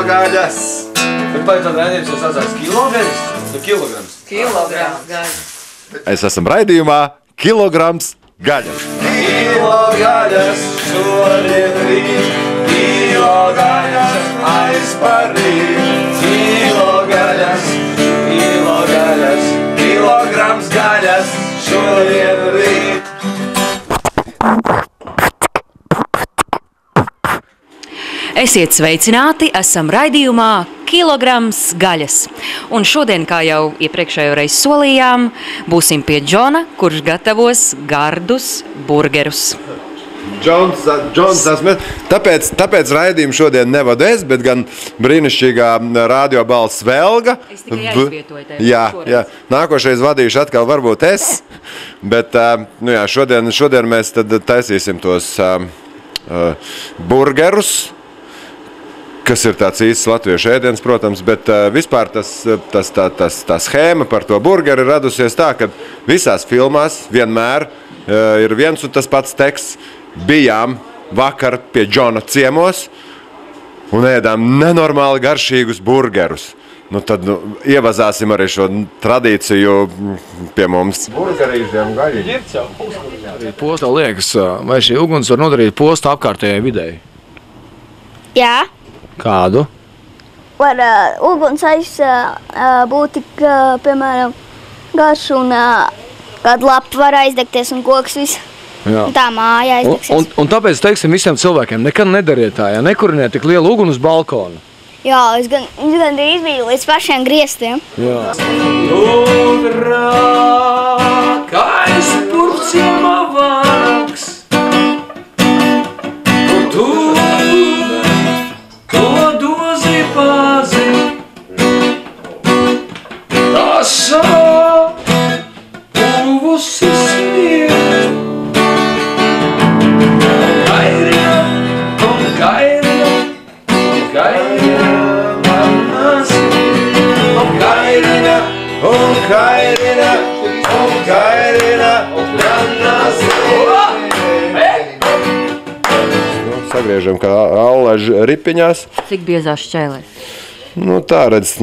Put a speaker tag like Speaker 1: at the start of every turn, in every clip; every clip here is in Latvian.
Speaker 1: gaļas.
Speaker 2: Bet vai tad raidījums jau sasās kilograms? Kilograms.
Speaker 3: Kilograms gaļas.
Speaker 1: Es esmu raidījumā Kilograms gaļas. Kilo gaļas šodien rīt, kilo gaļas aizparīt. Kilo gaļas, kilograms gaļas šodien rīt.
Speaker 3: Esiet sveicināti, esam raidījumā Kilograms gaļas. Un šodien, kā jau iepriekšējo reizi solījām, būsim pie Džona, kurš gatavos gardus burgerus.
Speaker 1: Džons, tāpēc raidījumu šodien nevadu es, bet gan brīnišķīgā radio balss Velga.
Speaker 3: Es tikai aizvietoju tevi.
Speaker 1: Jā. Nākošais vadīšu atkal varbūt es, bet šodien mēs tad taisīsim tos burgerus, kas ir tāds īsts latviešu ēdiens, protams, bet vispār tā schēma par to burgeri radusies tā, ka visās filmās vienmēr ir viens un tas pats teksts. Bijām vakar pie Džona ciemos un ēdām nenormāli garšīgus burgerus. Tad ievazāsim arī šo tradīciju pie mums. Burgerīšiem gaļiņi.
Speaker 2: Postā liekas, vai šī uguns var nodarīt postu apkārtējai videi?
Speaker 4: Jā.
Speaker 2: Kādu?
Speaker 4: Var uguns būt tik, piemēram, garš un kāda lapa var aizdegties un koks viss.
Speaker 2: Jā.
Speaker 4: Un tā māja aizdegsies.
Speaker 2: Un tāpēc, teiksim, visiem cilvēkiem nekad nedariet tā, ja nekuriniet tik lielu uguni uz balkonu.
Speaker 4: Jā, es gandrīz biju līdz pašiem griestiem.
Speaker 2: Jā. Kais purciema vāraks, tu to dozi pazi, tas puvusi smiet.
Speaker 1: Sagriežam kā auleži ripiņās.
Speaker 3: Cik biezās šķēlēs?
Speaker 1: Tā redz,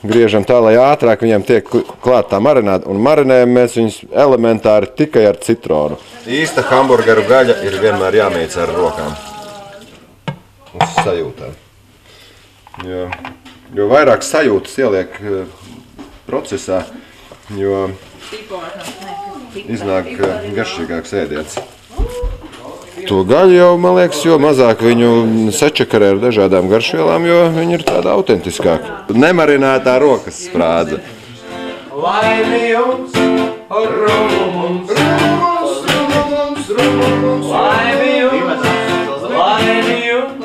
Speaker 1: griežam tā, lai ātrāk viņiem tiek klāt tā marinēta. Un marinējam mēs viņus elementāri tikai ar citronu. Īsta hamburgeru gaļa ir vienmēr jāmīc ar rokām. Uz sajūtām. Jo vairāk sajūtas ieliek procesā, jo iznāk garšīgāks ēdiens. To gaļu jau, man liekas, jo mazāk viņu sačakarē ar dažādām garšvielām, jo viņi ir tāda autentiskāka. Nemarinētā rokas sprādze. Laimi jums, rumums, rumums, rumums, rumums, laimi jums, laimi jums,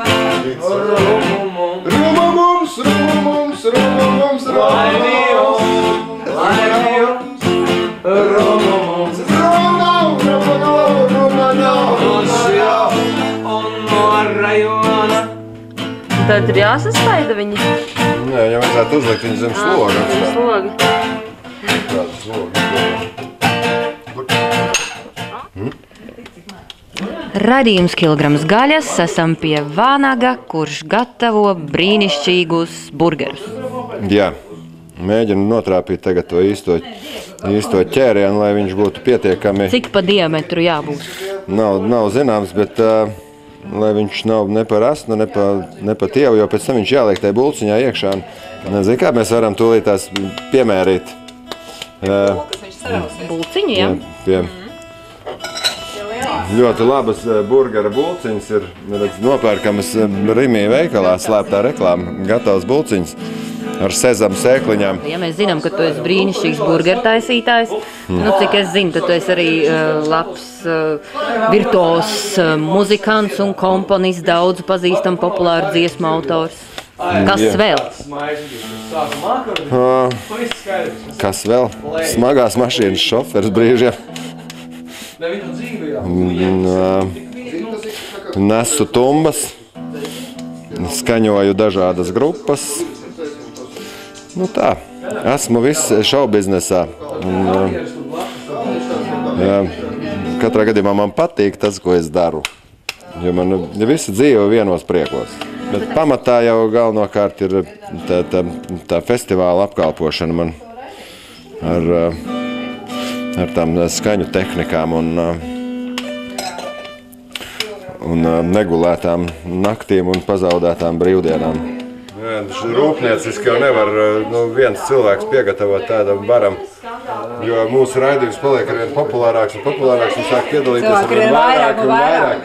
Speaker 1: rumums, rumums, rumums, rumums, laimi jums, laimi jums, rumums,
Speaker 3: Tad ir jāsastaida viņi?
Speaker 1: Nē, jau vajadzētu uzlikt viņu zem sloga.
Speaker 3: Slogi.
Speaker 1: Kādu slogu?
Speaker 3: Radījums Kilograms gaļas, esam pie Vānaga, kurš gatavo brīnišķīgus burgerus.
Speaker 1: Jā, mēģinu notrāpīt tagad to īsto ķērienu, lai viņš būtu pietiekami.
Speaker 3: Cik pa diametru jābūt?
Speaker 1: Nav zināms, bet lai viņš nav ne par asnu, ne pa tievu, jo pēc tam viņš jāliek tajā bulciņā iekšā. Nezinu, kā mēs varam tūlīt tās piemērīt.
Speaker 3: Bulciņu, jā?
Speaker 1: Ļoti labas burgera bulciņas ir nopērkamas Rimī veikalā, slēptā reklāma, gatavas bulciņas ar sezamu sēkliņām.
Speaker 3: Ja mēs zinām, ka tu esi brīnišķīgs burgeru taisītājs, cik es zinu, tad tu esi arī labs virtuos muzikants un komponists, daudzu pazīstam populāru dziesmu autors. Kas vēl?
Speaker 1: Kas vēl? Smagās mašīnas šoferis brīžiem. Nesu tumbas, skaņoju dažādas grupas. Tā, esmu viss šaubiznesā. Katrā gadījumā man patīk tas, ko es daru. Jo man visa dzīve vienos priekos. Bet pamatā jau galvenokārt ir tā festivāla apkalpošana man ar tām skaņu tehnikām un negulētām naktīm un pazaudētām brīvdienām. Rūpnieciski jau nevar viens cilvēks piegatavot tādam baram, jo mūsu raidījums paliek arvien populārāks un populārāks un sāk piedalīties arvien vairāk un vairāk.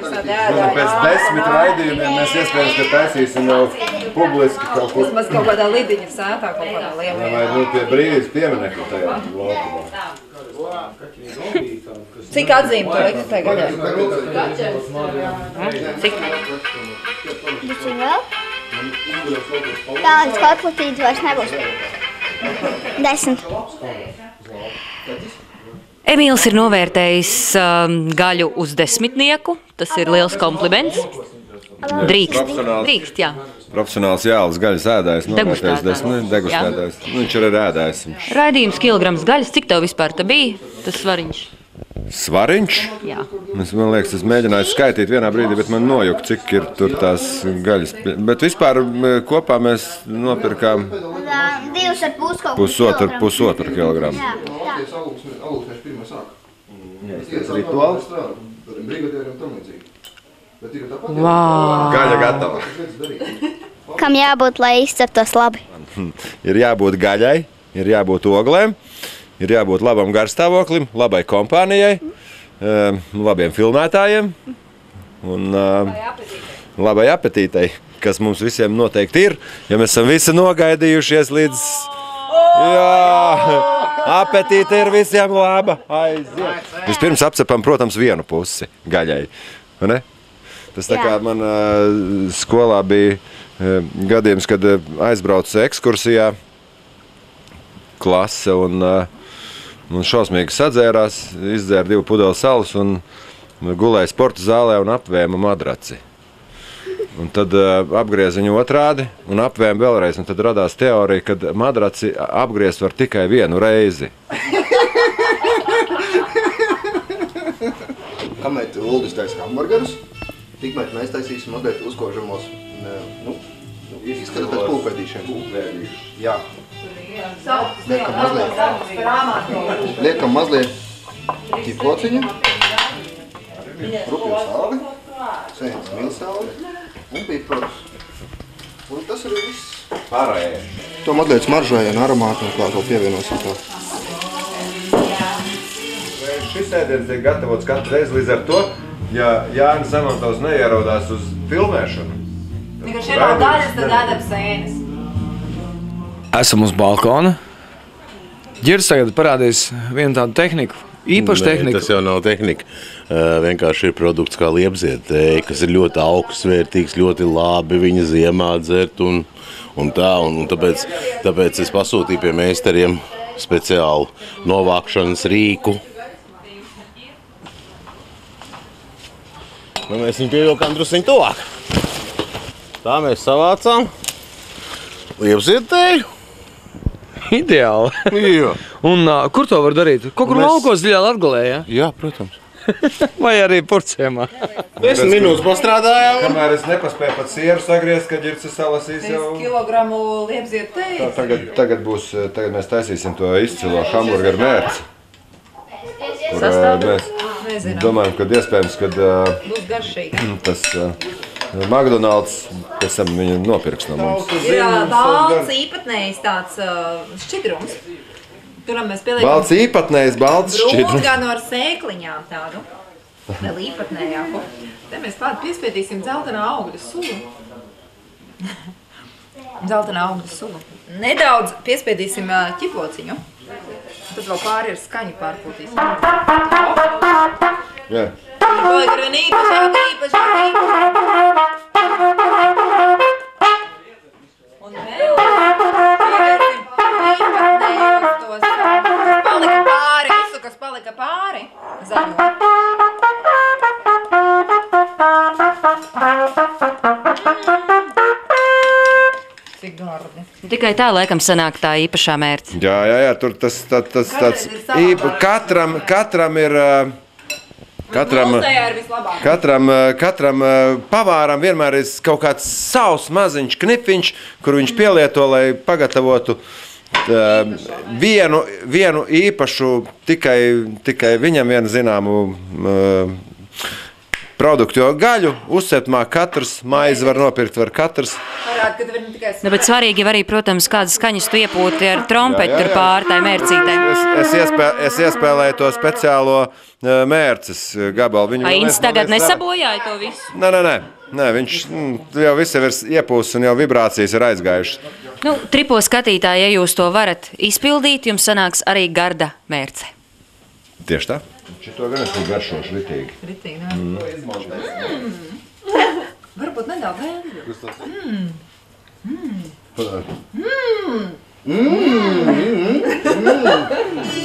Speaker 1: Pēc 10 raidījumiem mēs iespējams, ka taisīsim jau publiski kaut ko.
Speaker 5: Vismaz kaut kādā lidiņa sētā, kaut kādā lielā.
Speaker 1: Vai pie brīvības pieminekļa tajā laukumā.
Speaker 5: Cik atzīme tu likt tajā gaļā?
Speaker 3: Cik?
Speaker 4: Bišķi vēl? Tādas kotletītes vairs nebūs. 10.
Speaker 3: Emīls ir novērtējis gaļu uz 10. Tas ir liels kompliments. Drīkst, jā.
Speaker 1: Profesionāls jālis gaļas ēdājs, novērtējis 10, degustētājs. Viņš ir ēdājs.
Speaker 3: Raidījums kilograms gaļas, cik tev vispār te bija tas svariņš?
Speaker 1: Svariņš?
Speaker 3: Jā.
Speaker 1: Man liekas, es mēģināju skaitīt vienā brīdī, bet man nojuka, cik ir tur tās gaļas. Bet vispār kopā mēs nopirkām 1,5 kilogramu. Rituāls? Gaļa gatava.
Speaker 4: Kam jābūt, lai izceptos labi?
Speaker 1: Ir jābūt gaļai, ir jābūt oglēm, ir jābūt labam garstāvoklim, labai kompānijai, labiem filmētājiem un labai apetītei, kas mums visiem noteikti ir, ja mēs esam visi nogaidījušies līdz... Jā, apetīte ir visiem laba. Aiziet. Vispirms apcepam, protams, vienu pusi gaļai. Vai ne? Tas tā kā man skolā bija gadījums, kad aizbraucu ekskursijā klase un šausmīgi sadzērās, izdzēra 2 pudeles alus un gulēja sporta zālē un apvēma madraci. Un tad apgrieza viņu otrādi un apvēma vēlreiz. Un tad radās teorija, ka madraci apgriezt var tikai vienu reizi.
Speaker 6: Kamēr Uldis taisa hamburgerus, tikmēr mēs taisīsim mazliet uzkožamos, izskata pēc pulkvedīšiem. Jā. Liekam mazliet ķiplociņu, rupju sāli, sēnes milsāli un piparus. Un tas ir viss.
Speaker 1: Pārējais.
Speaker 6: To mazliet smaržoja un aromātu un klāt vēl pievienosim to.
Speaker 1: Šis ēdiens tiek gatavots katru reizi līdz ar to, ja Jānis Zamantovs neierodās uz filmēšanu.
Speaker 5: Vienkārši ir nav daļas, tad ēdam sēnes.
Speaker 2: Esam uz balkona. Ģirs tagad parādīs vienu tādu tehniku, īpašu tehniku.
Speaker 7: Tas jau nav tehnika. Vienkārši ir produkts kā liepzietēji, kas ir ļoti augstsvērtīgs, ļoti labi viņa ziemā dzert un tā. Un tāpēc es pasūtīju pie meistariem speciālu novākšanas rīku. Nu, mēs viņu pievilkām drusciņ tuvāk. Tā mēs savācām liepzietēju.
Speaker 2: Ideāli.
Speaker 7: Jā.
Speaker 2: Un kur to var darīt? Kaut kur laukos dziļā Latgalē, ja?
Speaker 7: Jā, protams.
Speaker 2: Vai arī Purciemā?
Speaker 7: 10 minūtes pastrādājām.
Speaker 1: Kamēr es nepaspēju pat sieru sagriezt, kad Ģirds salasīs jau...
Speaker 5: 5 kilogramu liepzietēji.
Speaker 1: Tagad mēs taisīsim to izcilo hamburgeru mērci. Kur mēs domājam, kad iespējams, kad
Speaker 5: Būs garšīgi.
Speaker 1: tas McDonald's pēc tam viņu nopirks no mums.
Speaker 5: Ir balts īpatnējs tāds šķidrums. Turam mēs pieliekam
Speaker 1: Balts īpatnējs, balts šķidrums.
Speaker 5: brūzganu ar sēkliņām tādu. Vēl īpatnējāku. Te mēs klāt piespiedīsim dzeltenā augļu sulu. Dzeltenā augļu sulu. Nedaudz piespiedīsim ķiplociņu. Tad vēl pāri ar skaņu pārpūtīsim.
Speaker 1: Jā.
Speaker 5: Paliek ar vien īpašāk. Un vēl pievērsim īpatnējos tos, kas palika pāri, visu, kas palika pāri, zaļo. Cik gardi.
Speaker 3: Tikai tā laikam sanāk tā īpašā mērķa.
Speaker 1: Jā, tur tas tāds katram ir Katram pavāram vienmēr ir kaut kāds savs maziņš knipiņš, kur viņš pielieto, lai pagatavotu vienu īpašu, tikai viņam vienu zināmu produktu, jo gaļu uzceptmā katrs, maizi var nopirkt, var katrs.
Speaker 3: Bet svarīgi arī, protams, kādas skaņas tu iepūti ar trompeti tur pār tai mērcītei.
Speaker 1: Es iespēlēju to speciālo mērces gabalu.
Speaker 3: Ains tagad nesabojāja to visu?
Speaker 1: Nē, viņš jau viss ir iepūsts un jau vibrācijas ir aizgājušas.
Speaker 3: Nu, tripo skatītāji, ja jūs to varat izpildīt, jums sanāks arī garda mērce.
Speaker 1: Tieši tā? Šito gan esmu garšošu ritīgi.
Speaker 5: Ritīgi, nē. Varbūt nedaudz ēdļu.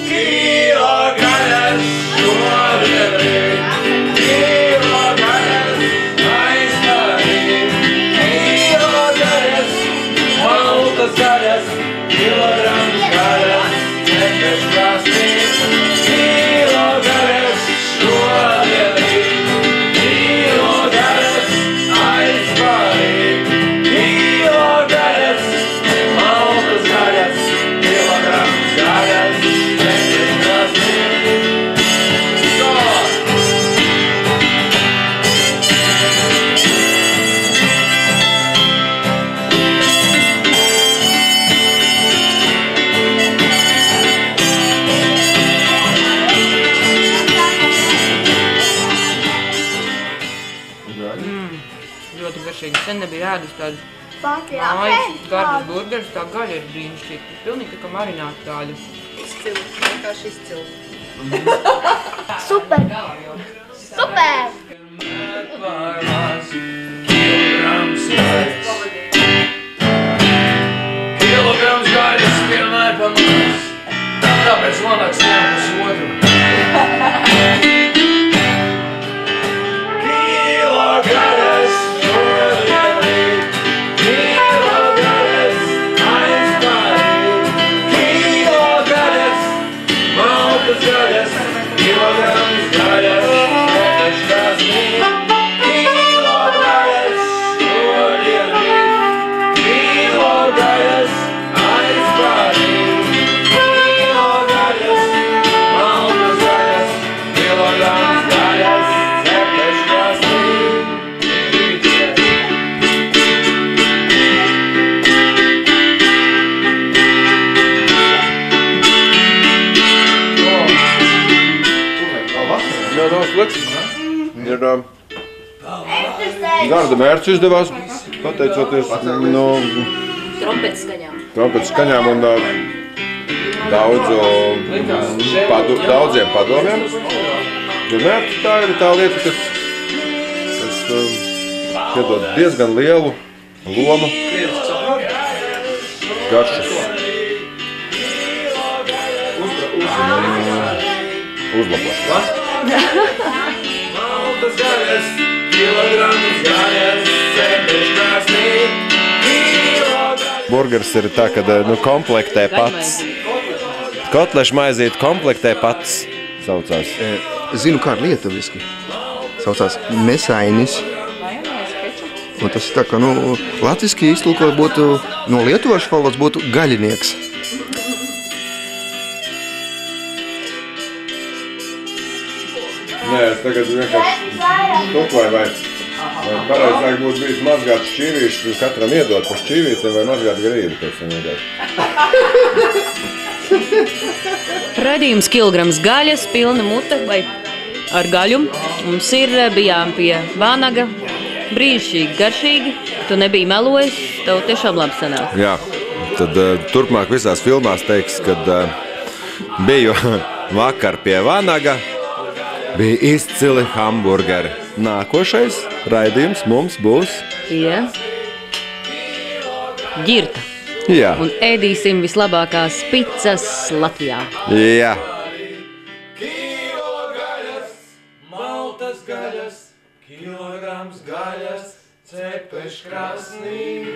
Speaker 8: Kilogaļas šodien, kilogaļas aizvārīt, kilogaļas, maltas gaļas, kilograms gaļas, cepeš krāsnīt, kilogaļas šodien, kilogaļas aizvārīt, kilogaļas, maltas gaļas, kilograms gaļas, cepeš krāsnīt.
Speaker 2: Ļoti garšīgi. Sen nebija ēdus tādu mājas gardas burgerus, tā gaļa ir brīnišķīga. Pilnīgi tā kā marināta gaļa.
Speaker 5: Izcili, vienkārši izcili.
Speaker 4: Super! Super!
Speaker 8: Kilograms gaļas, kilograms gaļas vienmēr pamazs, tāpēc labāk ņem pusotru. Kilogaļas šodien rīt, kilogaļas aizvārīt, kilogaļas, maltas gaļas, kilograms gaļas, cepeš krāsnīt, kilogaļas šodien rīt, kilogaļas aizvārīt, kilogaļas, maltas gaļas, kilograms gaļas, cepeš krāsnīt.
Speaker 1: Jā, nav slikts. Ir garda mērķis izdevās, pateicoties
Speaker 3: Trompetes skaņām.
Speaker 1: trompetes skaņām un daudziem padomiem. Jo mērķis tā ir tā lieta, kas iedod diezgan lielu lomu garšas uzlabošanā.
Speaker 8: Maltas gaļas, kilograms gaļas, cepeš krāsnīt, kilogaļas.
Speaker 1: Burgers ir tā, ka komplektē pats. Kotlešu maizīt komplektē pats saucās.
Speaker 6: Zinu, kā ar lietuviski. Saucās mesainis. Un tas tā kā, latviski iztulkot būtu, no lietuviešu valodas būtu gaļinieks.
Speaker 1: Nē, es tagad vienkārši tuklēju, vai pareizāk būtu bijis mazgāt šķīvīšus, katram iedot pa šķīvītiem vai mazgāt grību pēc tam vienkārši.
Speaker 3: Raidījums kilograms gaļas, pilna mute vai ar gaļu. Mums bijām pie vānaga. Brīnišķīgi, garšīgi. Tu nebija melojis, tev tiešām labi sanāk.
Speaker 1: Jā, tad turpmāk visās filmās teiks, kad biju vakar pie vānaga, bija izcili hamburgeri. Nākošais raidījums mums būs
Speaker 3: ģirta.
Speaker 1: Jā.
Speaker 3: Un ēdīsim vislabākās picas Latvijā.
Speaker 1: Jā.
Speaker 8: Kilogaļas, maltas gaļas, kilograms gaļas, cepeš krāsnīt.